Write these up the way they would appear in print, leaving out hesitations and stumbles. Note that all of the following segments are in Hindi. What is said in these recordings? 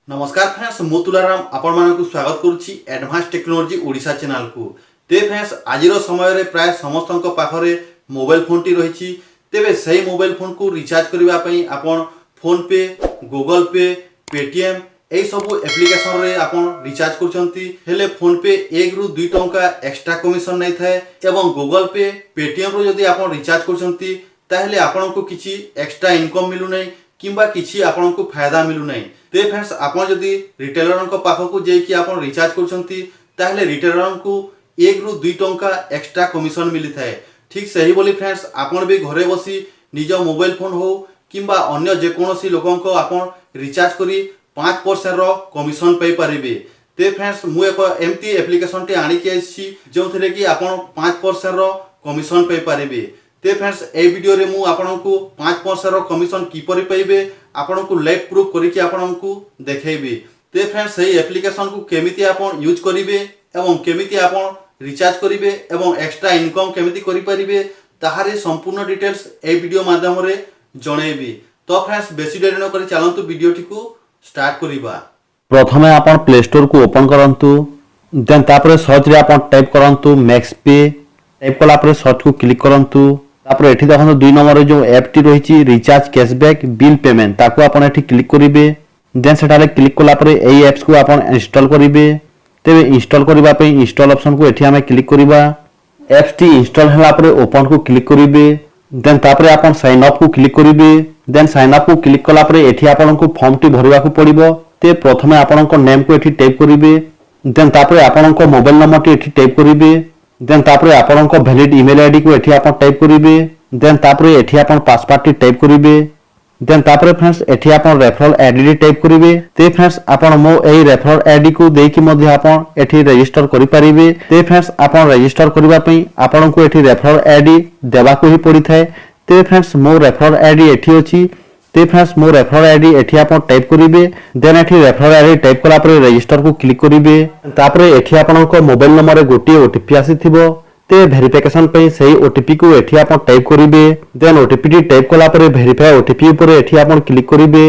नमस्कार फ्रेंड्स मु तुलाराम आपण मानकु स्वागत करुछि एडवांस टेक्नोलॉजी ओडिशा चैनल को। ते फ्रेंड्स आजिर समय रे प्राय समस्तक पाखरे मोबाइल फोन टी रहिछि। तेबे सही मोबाइल फोन को रिचार्ज करबा पई आपण फोन पे, गूगल पे, पेटीएम ए सब एप्लिकेशन रे आपण रिचार्ज करछंती। हेले फोन पे 1 रु 2 टंका एक्स्ट्रा कमिशन नै थाए एवं गूगल पे, पेटीएम रो जदी आपण रिचार्ज करछंती ताहेले आपण को किछि एक्स्ट्रा इनकम मिलु नै किंबा किछि आपण को फायदा मिलु नै। ते फ्रेंड्स आपण जदी रिटेलर को पाखो को जे कि आपण रिचार्ज करछंती ताहेले रिटेलर को 1 रु 2 टंका एक्स्ट्रा कमिशन मिली थाए। ठीक सही बोली फ्रेंड्स आपण भी घरे बसी निज मोबाइल फोन हो किंबा अन्य जे कोनोसी लोकन को आपण रिचार्ज करी 5% रो कमिशन पई परिबे। ते फ्रेंड्स मु एक एमटी एप्लिकेशन टे आनी के आछि जोथरे कि आपण 5% रो कमिशन पई परिबे। ते फ्रेंड्स ए वीडियो रे मु आपन को 5% रो कमिशन किपरि पाइबे आपन को लाइव प्रूफ करी कि आपन को देखेबे। ते फ्रेंड्स सही एप्लिकेशन को केमिति आपन यूज करिवे एवं केमिति आपन रिचार्ज करिवे एवं एक्स्ट्रा इनकम केमिति करि परिबे ताहारे संपूर्ण डिटेल्स ए वीडियो माध्यम रे जणेबी। तो फ्रेंड्स बेसी देरी न करी चलंतु वीडियोटी को स्टार्ट करिबा। प्रथमे आपण प्ले स्टोर को ओपन करंतु, देन तापरे सर्च रे आपण टाइप करंतु मैक्स पे। टाइप कला परे सर्च को क्लिक करंतु। तापरे एठी देखंतु 2 नंबर रे जो ऐप टी रहिछि रिचार्ज कैशबैक बिल पेमेंट ताको आपण एठी क्लिक करिवे। देन सेटारे क्लिक कला परे एई ऐप्स को आपण इंस्टॉल करिवे। तेबे इंस्टॉल करिबा पे इंस्टॉल ऑप्शन को एठी हमें क्लिक करिबा। ऐप्स टी इंस्टॉल हला परे ओपन को क्लिक करिवे। देन तापरे आपण साइन अप को क्लिक करिवे। देन साइन अप को क्लिक कला परे एठी आपण को फॉर्म टी भरिबा को पड़िबो। ते प्रथमे आपण को नेम को एठी टाइप करिवे। देन तापरे आपण को मोबाइल नंबर टी एठी टाइप करिवे। देन तापरे आपण को वैलिड ईमेल आईडी को एठी आपण टाइप करिवे। देन तापरे एठी आपण पासवर्ड टी टाइप करिवे। देन तापरे फ्रेंड्स एठी आपण रेफरल आईडी टाइप करिवे। ते फ्रेंड्स आपण मो एई रेफरल आईडी को देकी मध्ये आपण एठी रजिस्टर करि परिबे। ते फ्रेंड्स आपण रजिस्टर करिबा पई आपण को एठी रेफरल आईडी देबा को ही पड़ी थाए। ते फ्रेंड्स मो रेफरल आईडी एठी अछि। ते फ्रेंड्स मो रेफरल आईडी एठी आपण टाइप करिवे। देन एठी रेफरल आईडी टाइप कला परे रजिस्टर को क्लिक करिवे। तापरे एठी आपण को मोबाइल नंबर रे गोटी ओटीपी आसीथिबो। ते वेरिफिकेशन पे सही ओटीपी को एठी आपण टाइप करिवे। देन ओटीपी टी टाइप कला परे वेरीफाई ओटीपी ऊपर एठी आपण क्लिक करिवे।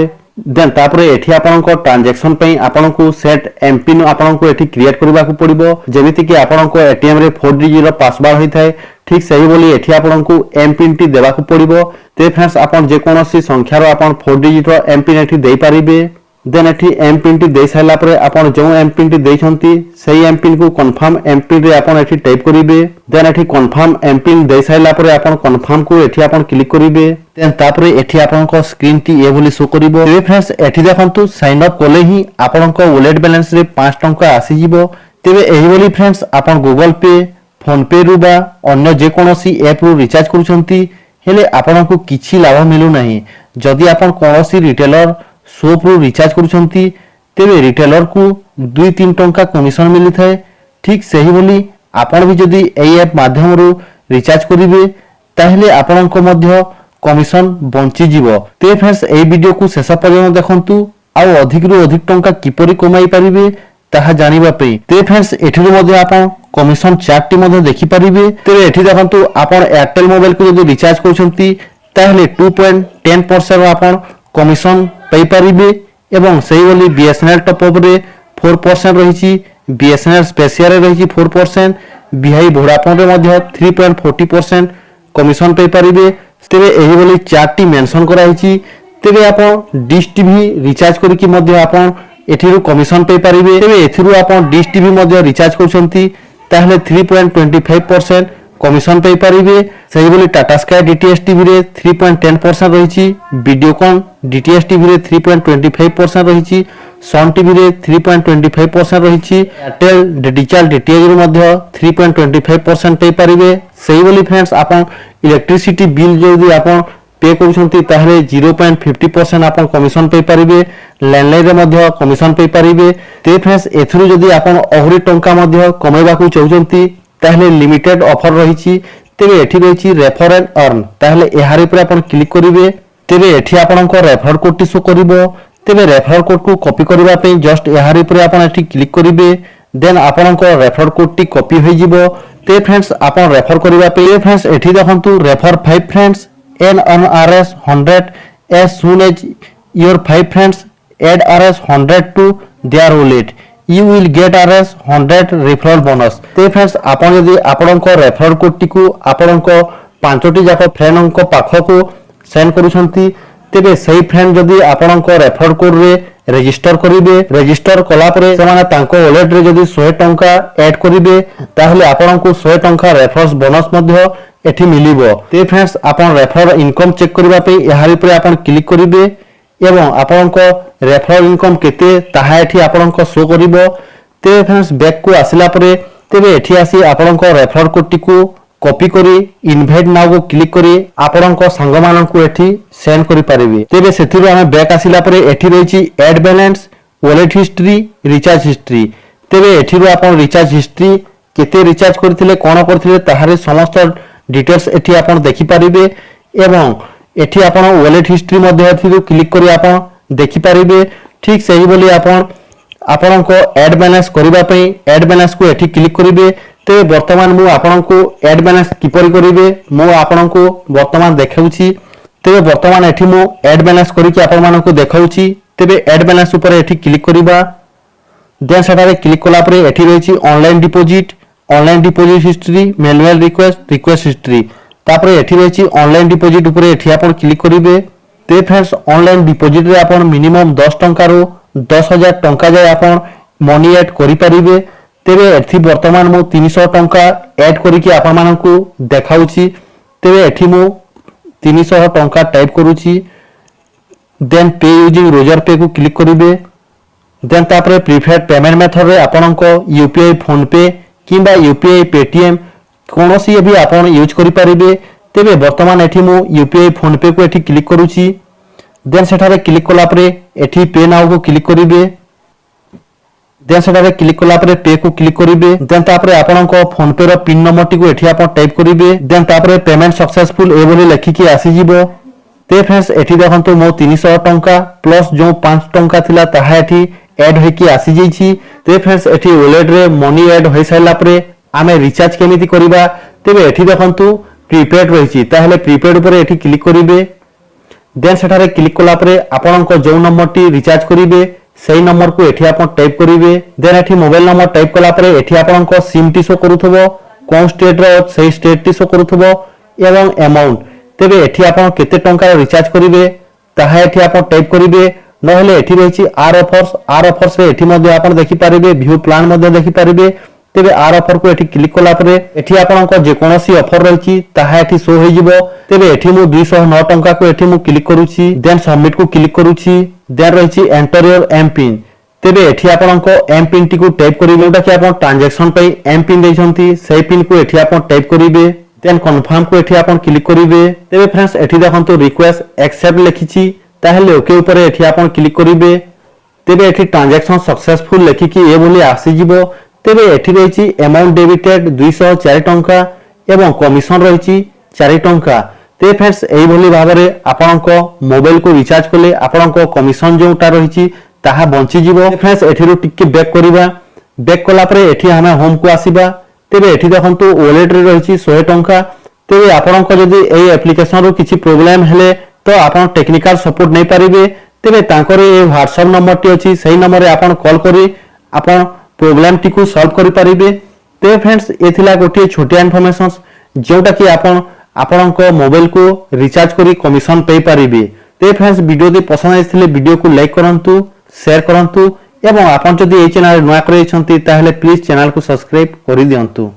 देन तापरे एठी आपण को ट्रांजैक्शन पे आपण को सेट एमपिन आपण को एठी क्रिएट करबा को पड़िबो। जेमिति कि आपण को एटीएम रे 4 डिजिट रो पासवर्ड होई थाए। ठीक सही बोली एठी आपण को एमपिन टी देबा को पड़िबो। ते फ्रेंड्स आपण जे कोनोसी संख्या रो आपण 4 डिजिट रो एमपिन एठी देई परिबे। देन एठी एमपिन टी देई साइला परे आपण जो एमपिन टी देइछंती सही एमपिन को कंफर्म एमपिन रे आपण एठी टाइप करिवे। देन एठी कंफर्म एमपिन देई साइला परे आपण कंफर्म को एठी आपण क्लिक करिवे। देन तापरे एठी आपण को स्क्रीन टी ए बोली शो करिवो। ए फ्रेंड्स एठी देखंतु साइन अप कोले ही आपण को वॉलेट बैलेंस रे 5 टंका आसी जिवो। तेबे एही बोली फ्रेंड्स आपण गूगल पे, फोन पे रु बा अन्य जे कोनोसी ऐप रु रिचार्ज करूछंती हेले आपण को किछि लाभ मिलु नाही। जदि आपण कोनोसी रिटेलर शॉप रु रिचार्ज करूछंती तेबे रिटेलर को 2-3 टंका कमिशन मिली थाए। ठीक सही बोली आपण भी जदि एई ऐप माध्यम रु रिचार्ज करिवे ताहेले आपण को मध्य कमिशन बंची जीवो। ते फ्रेंड्स एई वीडियो को शेष पर्यंत देखंतु आ अधिक रु अधिक टंका किपरि कमाई परिवे ताहा जानिबा पे। ते फ्रेंड्स एठिरु मध्ये आपण कमिशन चार्ट टी मध्ये देखि परिवे। तेबे एठी देखंतु आपण एयरटेल मोबाइल को जदि रिचार्ज करूछंती ताहेले 2.10% आपण कमिशन पई परिबे एवं सही बोली बीएसएनएल टॉप अप रे 4% रहिछि। बीएसएनएल स्पेशल रे रहिछि 4%। बीआई वोडाफोन रे मध्ये 3.40% कमिशन पई परिबे। तेबे एही बोली चार्ट टी मेंशन करा हिछि। तेबे आपण डिश टीवी रिचार्ज करि कि मध्ये आपण एथिरु कमिशन पई परिबे। तेबे एथिरु आपण डिश टीवी मध्ये रिचार्ज करछंती ताहले 3.25% कमिशन पई परिबे। सही बोली टाटा स्काई डीटीएच टीवी रे 3.10% रहिछि। वीडियोकॉन डीटीएच टीवी रे 3.25% रहिछि। सन टीवी रे 3.25% रहिछि। एयरटेल डिजिटल डीटीएच रे मध्ये 3.25% पई परिबे। सही बोली फ्रेंड्स आपण इलेक्ट्रिसिटी बिल जदि आपण पे करूछंती ताहले 0.50% आपण कमिशन पई परिबे। लैंडलाइन रे मध्ये कमिशन पई परिबे। ते फ्रेंड्स एथुरु जदि आपण अहरी टंका मध्ये कमाइबा को चाहउछंती ताहले लिमिटेड ऑफर रहिछि। तेबे एठी रहिछि रेफर एंड अर्न ताहले एहारी पर आपण क्लिक करिवे। तेबे एठी आपनको रेफर कोड टी शो करिवो। तेबे रेफर कोड को कॉपी करबा पे जस्ट एहारी पर आपण एठी क्लिक करिवे। देन आपनको रेफर कोड टी कॉपी होई जिवो। ते फ्रेंड्स आपण रेफर करबा पे फ्रेंड्स एठी देखंतु refer 5 friends and earn RS 100 as soon as your 5 friends add rs 100 to their wallet you will get rs 100 referral bonus ते फ्रेंड्स आपण यदि आपणको रेफरल कोड टी को आपणको पांचटी जाक फ्रेंड को पाख को सेंड करूछंती तेबे सही फ्रेंड जदि आपणको रेफरल कोड रे रेजिस्टर करिवे रेजिस्टर कला परे सेमाने तांको वॉलेट रे जदि 100 टंका ऐड करिवे ताहले आपणको 100 टंका रेफरल बोनस मध्ये एठी मिलिबो ते फ्रेंड्स आपण रेफरल इनकम चेक करबा पे यहारी पर आपण क्लिक करिवे एवं आपणको रेफरल इनकम केते ताहा एठी आपणको शो करिवो ते फ्रेंड्स बैक को आसिला परे तेबे एठी आसी आपणको रेफरल कोड टी को कॉपी करी इनवाइट नाउ को क्लिक करी आपणको संग मानन को एठी सेंड करि परिबे तेबे सेथिरो हम बैक आसिला परे एठी रहिछि add balance wallet history recharge history तेबे एठिरो आपण रिचार्ज हिस्ट्री केते रिचार्ज करथिले कोन करथिले ताहारे समस्त डिटेल्स एठी आपण देखि परिबे एवं एठी आपण वॉलेट हिस्ट्री मध्ये एठिरो क्लिक करी आपण देखि परिबे ठीक सही बोली आपण आपणको ऐड बैलेंस करिबा पई ऐड बैलेंस को एठी क्लिक करिवे ते वर्तमान मु आपणको ऐड बैलेंस किपरि करिवे मु आपणको वर्तमान देखाउछि तेबे वर्तमान एठी मु ऐड बैलेंस करि कि आपण मानको देखाउछि तेबे ऐड बैलेंस ऊपर एठी क्लिक करिबा देन सेटारे क्लिक कला परे एठी रहिछि online deposit history manual request history तापरे एठी रहिछि ऑनलाइन डिपॉजिट ऊपर एठी आपण क्लिक करिवे ते फ्रेंड्स ऑनलाइन डिपॉजिट रे आपण मिनिमम 10 टंका रो 10000 टंका जाय आपण मनी ऐड करि परिबे तेबे एठी वर्तमान मु 300 टंका ऐड करि कि आपण मानकु देखाउछि तेबे एठी मु 300 टंका टाइप करूछि देन पे यूजिंग रोजर पे को क्लिक करिवे देन तापरे प्रीफर्ड पेमेंट मेथड रे आपणको यूपीआई फोन पे किंबा यूपीआई पेटीएम कोनोसी भी आपण यूज करि परिबे तेबे वर्तमान एठी मु यूपीआई फोन पे को एठी क्लिक करूछि देन सेठारे क्लिक कला परे एठी पे नाउ को क्लिक करिवे देन सेठारे क्लिक कला परे पे को क्लिक करिवे देन तापरे आपणको फोन पे रो पिन नंबर टी को एठी आपण टाइप करिवे देन तापरे पेमेंट सक्सेसफुल ए बोली लिखि कि आसी जिवो ते फ्रेंड्स एठी देखंतु मो 300 टंका प्लस जो 5 टंका थिला ताहा एठी ऐड होई कि आसी जैछि ते फ्रेंड्स एठी वॉलेट रे मनी ऐड होई साइला परे आमे रिचार्ज केमिति करिबा तेबे एठी देखंतु प्रीपेड रहिछि ताहले प्रीपेड ऊपर एठी क्लिक करिवे देन सेठारे क्लिक कला परे आपणको जो नंबर टी रिचार्ज करिवे सेही नंबर को एठी आपण टाइप करिवे देन एठी मोबाइल नंबर टाइप कला परे एठी आपणको सिम टी शो करूथबो कोन स्टेट रो सेही स्टेट टी शो करूथबो एवं अमाउंट तेबे एठी आपण केते टंका रिचार्ज करिवे ताहा एठी आपण टाइप करिवे नहले एठी रहिछि आर ऑफर्स रे एठी मध्ये आपण देखि पारिबे व्यू प्लान मध्ये देखि पारिबे तेबे आर ऑफर को एठी क्लिक कला परे एठी आपणको जे कोनोसी ऑफर रहिछि ताहा एठी शो होई जिवो तेबे एठी मु 209 टंका को एठी मु क्लिक करूछि देन सबमिट को क्लिक करूछि देन रहिछि एंटर योर एम पिन तेबे एठी आपणको एम पिन टी को टाइप करिवे जोटा कि आपण ट्रांजैक्शन पई एम पिन दैछंती सेही पिन को एठी आपण टाइप करिवे देन कंफर्म को एठी आपण क्लिक करिवे तेबे फ्रेंड्स एठी देखंतु रिक्वेस्ट एक्सेप्ट लिखिछि ताहले ओके ऊपर एठी आपण क्लिक करिवे तेबे एठी ट्रांजैक्शन सक्सेसफुल लिखि कि ए बोली आसी जिवो तेबे एठी रहिछि अमाउंट डेबिटेड 204 टंका एवं कमिशन रहिछि 4 टंका ते फ्रेंड्स एई बोली भाबरे आपनको मोबाइल को रिचार्ज करले आपनको कमिशन जोटा रहिछि ताहा बंची जिवो फ्रेंड्स एठिरु टिके बैक करिबा बैक कला परे एठी हमें होम को आसीबा तेबे एठी देखंतु वॉलेट रे रहिछि 100 टंका तेबे आपनको जदी एई एप्लीकेशन रो किछि प्रॉब्लम हेले तो आपण टेक्निकल सपोर्ट नै पारिबे तेबे तांकर ए WhatsApp नंबर टी अछि सही नंबर रे आपण कॉल करी आपण प्रॉब्लम टी को सॉल्व करि पारिबे ते फ्रेंड्स एथिला गोटे छोटिया इन्फॉर्मेशंस जोटा कि आपणको मोबाइल को रिचार्ज करी कमिशन पे पारिबे ते फ्रेंड्स वीडियो दे पसंद आइथिले वीडियो को लाइक करंतु शेयर करंतु एवं आपण जदि ए चैनल नया करे छंती ताहले प्लीज चैनल को सब्सक्राइब करि दियंतु।